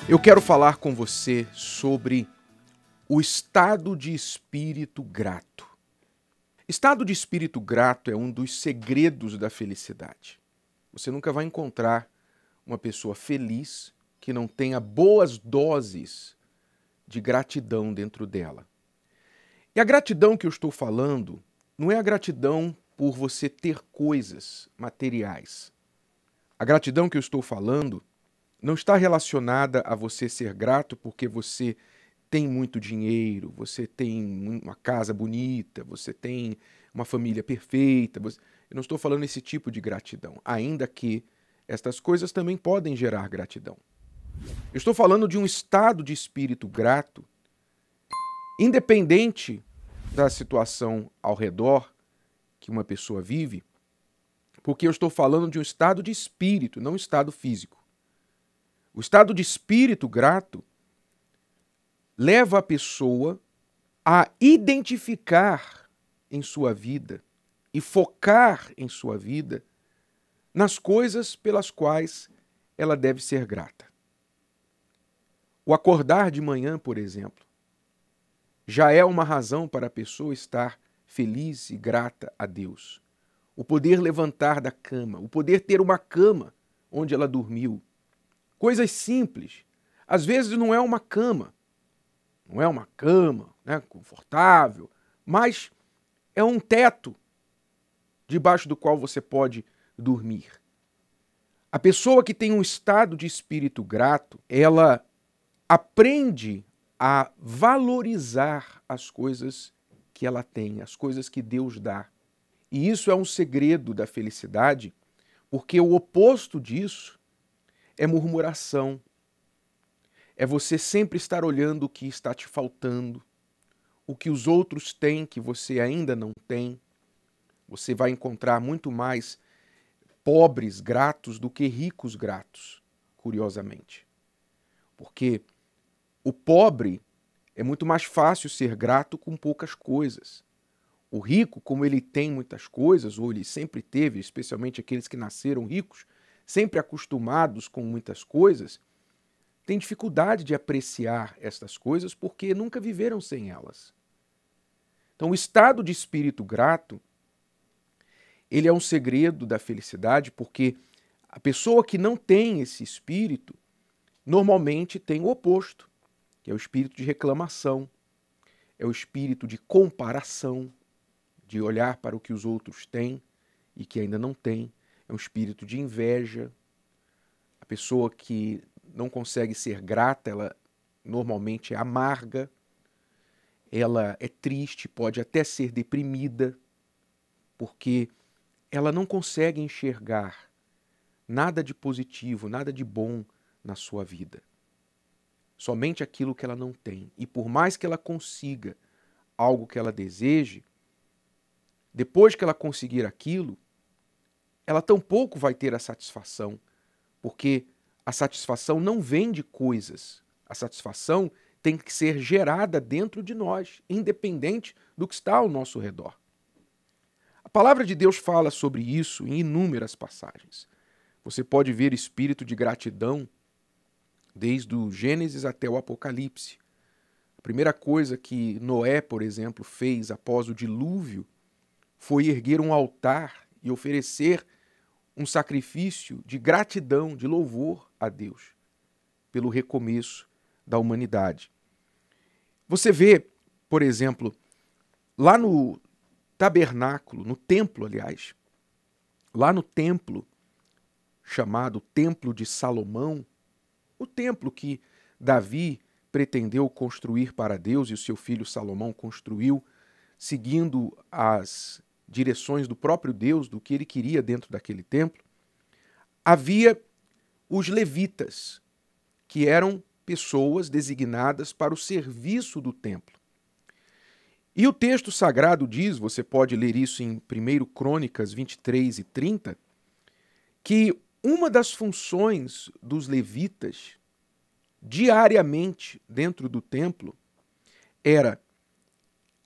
Eu quero falar com você sobre o estado de espírito grato. Estado de espírito grato é um dos segredos da felicidade. Você nunca vai encontrar uma pessoa feliz que não tenha boas doses de gratidão dentro dela. E a gratidão que eu estou falando não é a gratidão por você ter coisas materiais. A gratidão que eu estou falando não está relacionada a você ser grato porque você tem muito dinheiro, você tem uma casa bonita, você tem uma família perfeita. Eu não estou falando esse tipo de gratidão, ainda que estas coisas também podem gerar gratidão. Eu estou falando de um estado de espírito grato, independente da situação ao redor que uma pessoa vive, porque eu estou falando de um estado de espírito, não um estado físico. O estado de espírito grato leva a pessoa a identificar em sua vida e focar em sua vida nas coisas pelas quais ela deve ser grata. O acordar de manhã, por exemplo, já é uma razão para a pessoa estar feliz e grata a Deus. O poder levantar da cama, o poder ter uma cama onde ela dormiu. Coisas simples. Às vezes não é uma cama, confortável, mas é um teto debaixo do qual você pode dormir. A pessoa que tem um estado de espírito grato, ela aprende a valorizar as coisas que ela tem, as coisas que Deus dá. E isso é um segredo da felicidade, porque o oposto disso é murmuração. É você sempre estar olhando o que está te faltando, o que os outros têm que você ainda não tem. Você vai encontrar muito mais pobres gratos do que ricos gratos, curiosamente. Porque o pobre é muito mais fácil ser grato com poucas coisas. O rico, como ele tem muitas coisas, ou ele sempre teve, especialmente aqueles que nasceram ricos, sempre acostumados com muitas coisas, tem dificuldade de apreciar estas coisas porque nunca viveram sem elas. Então, o estado de espírito grato, ele é um segredo da felicidade porque a pessoa que não tem esse espírito normalmente tem o oposto, que é o espírito de reclamação, é o espírito de comparação, de olhar para o que os outros têm e que ainda não têm, é um espírito de inveja. A pessoa que não consegue ser grata, ela normalmente é amarga, ela é triste, pode até ser deprimida, porque ela não consegue enxergar nada de positivo, nada de bom na sua vida. Somente aquilo que ela não tem. E por mais que ela consiga algo que ela deseje, depois que ela conseguir aquilo, ela tampouco vai ter a satisfação, porque a satisfação não vem de coisas. A satisfação tem que ser gerada dentro de nós, independente do que está ao nosso redor. A palavra de Deus fala sobre isso em inúmeras passagens. Você pode ver espírito de gratidão desde o Gênesis até o Apocalipse. A primeira coisa que Noé, por exemplo, fez após o dilúvio foi erguer um altar e oferecer um sacrifício de gratidão, de louvor a Deus pelo recomeço da humanidade. Você vê, por exemplo, lá no tabernáculo, no templo, aliás, lá no templo chamado Templo de Salomão, o templo que Davi pretendeu construir para Deus e o seu filho Salomão construiu, seguindo as direções do próprio Deus, do que ele queria dentro daquele templo, havia os levitas, que eram pessoas designadas para o serviço do templo. E o texto sagrado diz, você pode ler isso em 1 Crônicas 23 e 30, que uma das funções dos levitas diariamente dentro do templo era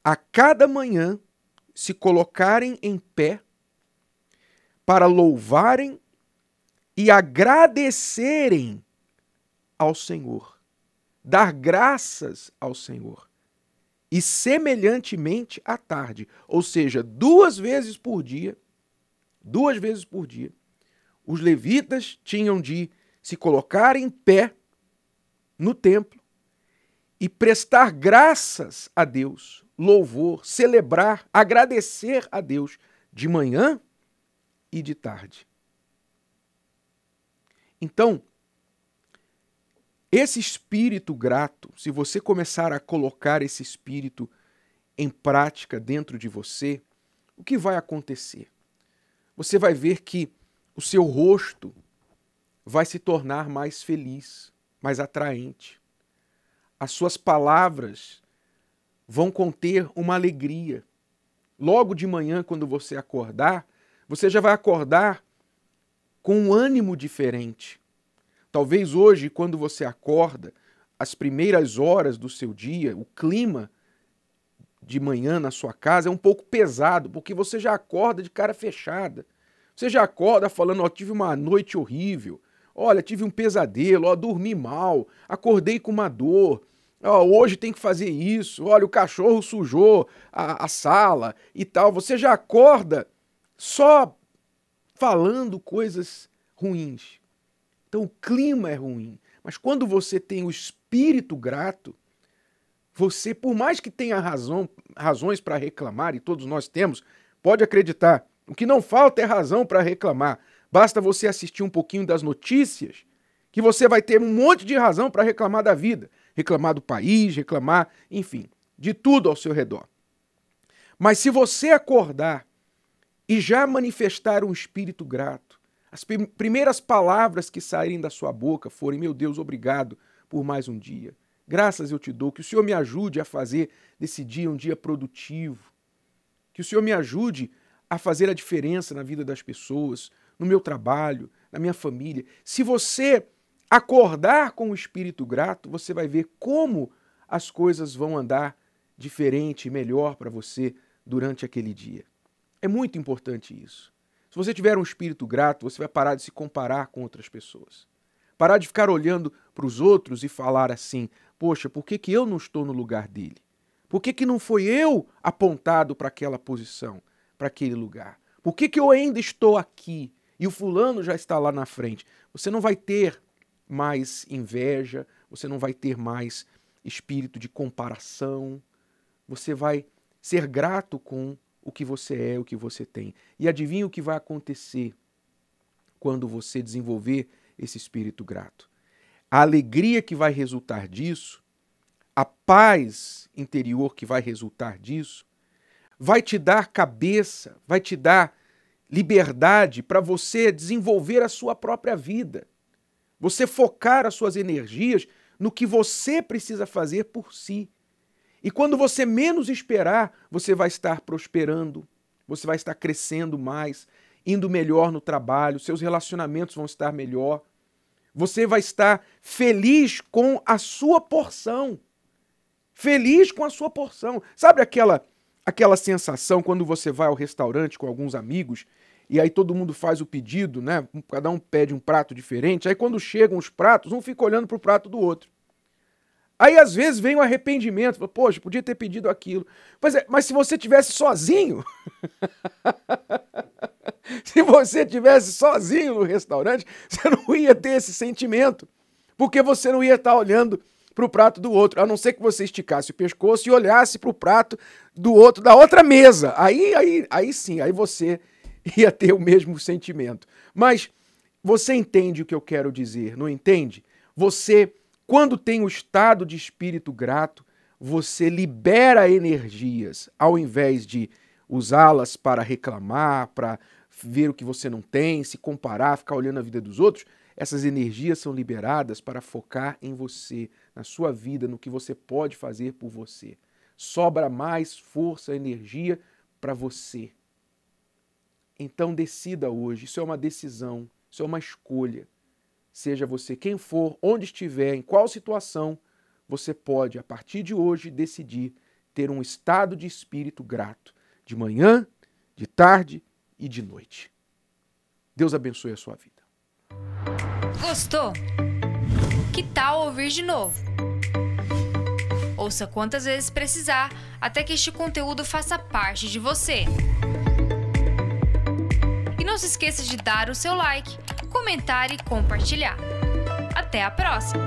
a cada manhã se colocarem em pé para louvarem e agradecerem ao Senhor, dar graças ao Senhor. E semelhantemente à tarde, ou seja, 2 vezes por dia, os levitas tinham de se colocar em pé no templo e prestar graças a Deus, louvor, celebrar, agradecer a Deus de manhã e de tarde. Então, esse espírito grato, se você começar a colocar esse espírito em prática dentro de você, o que vai acontecer? Você vai ver que o seu rosto vai se tornar mais feliz, mais atraente. As suas palavras vão conter uma alegria. Logo de manhã, quando você acordar, você já vai acordar com um ânimo diferente. Talvez hoje, quando você acorda, as primeiras horas do seu dia, o clima de manhã na sua casa é um pouco pesado, porque você já acorda de cara fechada. Você já acorda falando, ó, tive uma noite horrível, olha, tive um pesadelo, ó, dormi mal, acordei com uma dor, ó, hoje tem que fazer isso, olha, o cachorro sujou a sala e tal. Você já acorda só falando coisas ruins. Então o clima é ruim. Mas quando você tem o espírito grato, você, por mais que tenha razões para reclamar, e todos nós temos, pode acreditar, o que não falta é razão para reclamar. Basta você assistir um pouquinho das notícias, que você vai ter um monte de razão para reclamar da vida. Reclamar do país, reclamar, enfim, de tudo ao seu redor. Mas se você acordar e já manifestar um espírito grato, as primeiras palavras que saírem da sua boca forem: meu Deus, obrigado por mais um dia. Graças eu te dou, que o Senhor me ajude a fazer desse dia um dia produtivo. Que o Senhor me ajude a fazer a diferença na vida das pessoas, no meu trabalho, na minha família. Se você acordar com o espírito grato, você vai ver como as coisas vão andar diferente e melhor para você durante aquele dia. É muito importante isso. Se você tiver um espírito grato, você vai parar de se comparar com outras pessoas. Parar de ficar olhando para os outros e falar assim: poxa, por que eu não estou no lugar dele? Por que não foi eu apontado para aquela posição, para aquele lugar? Por que eu ainda estou aqui e o fulano já está lá na frente? Você não vai ter mais inveja, você não vai ter mais espírito de comparação, você vai ser grato com o que você é, o que você tem. E adivinha o que vai acontecer quando você desenvolver esse espírito grato? A alegria que vai resultar disso, a paz interior que vai resultar disso, vai te dar cabeça, vai te dar liberdade para você desenvolver a sua própria vida. Você focar as suas energias no que você precisa fazer por si. E quando você menos esperar, você vai estar prosperando, você vai estar crescendo mais, indo melhor no trabalho, seus relacionamentos vão estar melhor. Você vai estar feliz com a sua porção. Feliz com a sua porção. Sabe aquela sensação quando você vai ao restaurante com alguns amigos e aí todo mundo faz o pedido, né? Cada um pede um prato diferente. Aí quando chegam os pratos, um fica olhando para o prato do outro. Aí às vezes vem o arrependimento. Poxa, podia ter pedido aquilo. Mas se você tivesse sozinho... Se você estivesse sozinho no restaurante, você não ia ter esse sentimento. Porque você não ia estar olhando para o prato do outro, a não ser que você esticasse o pescoço e olhasse para o prato do outro, da outra mesa. Aí sim, aí você ia ter o mesmo sentimento. Mas você entende o que eu quero dizer, não entende? Você, quando tem o estado de espírito grato, você libera energias, ao invés de usá-las para reclamar, para ver o que você não tem, se comparar, ficar olhando a vida dos outros. Essas energias são liberadas para focar em você, na sua vida, no que você pode fazer por você. Sobra mais força, energia para você. Então decida hoje, isso é uma decisão, isso é uma escolha. Seja você quem for, onde estiver, em qual situação, você pode, a partir de hoje, decidir ter um estado de espírito grato, de manhã, de tarde e de noite. Deus abençoe a sua vida. Gostou? Que tal ouvir de novo? Ouça quantas vezes precisar, até que este conteúdo faça parte de você. E não se esqueça de dar o seu like, comentar e compartilhar. Até a próxima!